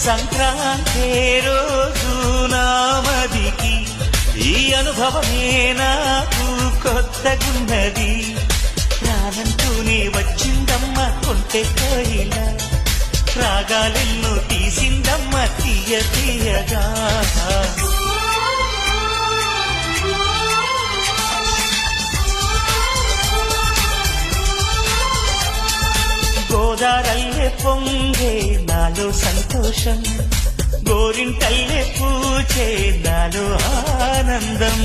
సంక్రాంతి రోజు నామదికి ఈ అనుభవమే నాకు కొత్తగున్నది. రానంటూనే వచ్చిందమ్మ కొంటె కోయిల, రాగాలెన్నో తీసిందమ్మ తీయ తీయగా. గోదారల్లే పొంగే నాలో సంతోషం, గోరింటల్లే పూచే నాలో ఆనందం.